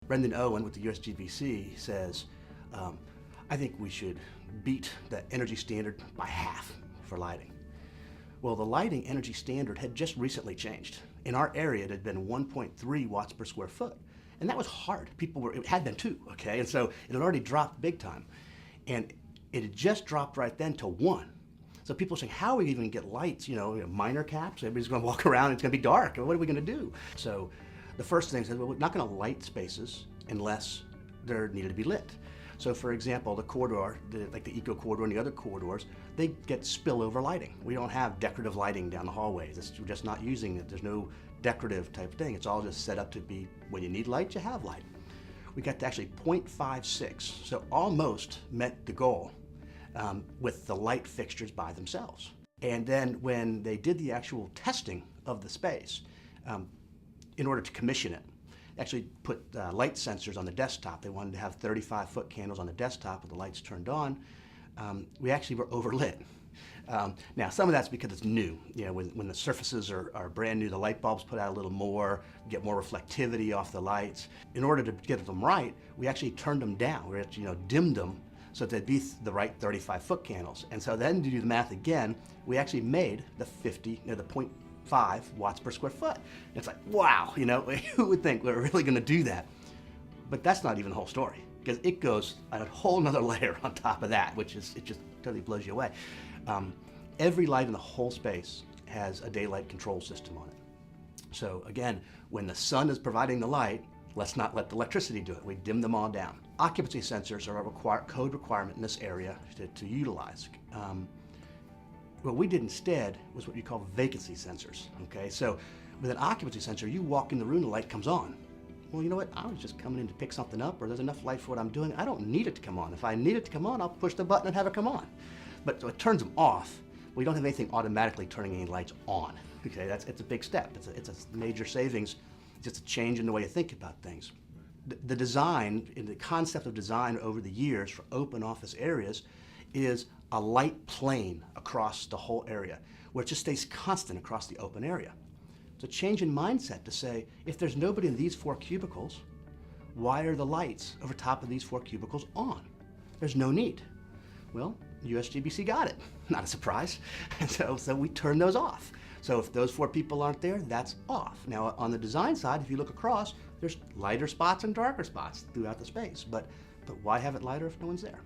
Brendan Owen with the USGBC says, I think we should beat the energy standard by half for lighting. Well, the lighting energy standard had just recently changed. In our area, it had been 1.3 watts per square foot. And that was hard. It had been too, okay? And so it had already dropped big time. And it had just dropped right then to 1. So people are saying, how are we even going to get lights, minor caps? Everybody's going to walk around, it's going to be dark. What are we going to do? So the first thing is, well, we're not going to light spaces unless they're needed to be lit. So for example, the corridor, like the eco corridor and the other corridors, they get spillover lighting. We don't have decorative lighting down the hallways. We're just not using it. There's no decorative type thing. It's all just set up to be, when you need light, you have light. We got to actually 0.56, so almost met the goal with the light fixtures by themselves. And then when they did the actual testing of the space, in order to commission it, actually put light sensors on the desktop. They wanted to have 35-foot candles on the desktop with the lights turned on. We actually were overlit. Now, some of that's because it's new. When the surfaces are brand new, the light bulbs put out a little more, get more reflectivity off the lights. In order to get them right, we actually turned them down. We actually, dimmed them so that they'd be the right 35-foot candles. And so then to do the math again, we actually made the 0.5 watts per square foot. And it's like, wow, who would think we're really gonna do that? But that's not even the whole story, because it goes a whole nother layer on top of that, it just totally blows you away. Every light in the whole space has a daylight control system on it. So again, when the sun is providing the light, let's not let the electricity do it. We dim them all down. Occupancy sensors are a code requirement in this area to utilize. What we did instead was what you call vacancy sensors, okay? So with an occupancy sensor, you walk in the room, the light comes on. Well, you know what? I was just coming in to pick something up, or there's enough light for what I'm doing. I don't need it to come on. If I need it to come on, I'll push the button and have it come on. But so it turns them off. We don't have anything automatically turning any lights on, okay? It's a big step. It's a major savings, just a change in the way you think about things. The design, and the concept of design over the years for open office areas is a light plane across the whole area, where it just stays constant across the open area. It's a change in mindset to say, if there's nobody in these 4 cubicles, why are the lights over top of these 4 cubicles on? There's no need. Well, USGBC got it. Not a surprise. And so we turned those off. So if those 4 people aren't there, that's off. Now on the design side, if you look across, there's lighter spots and darker spots throughout the space. But why have it lighter if no one's there?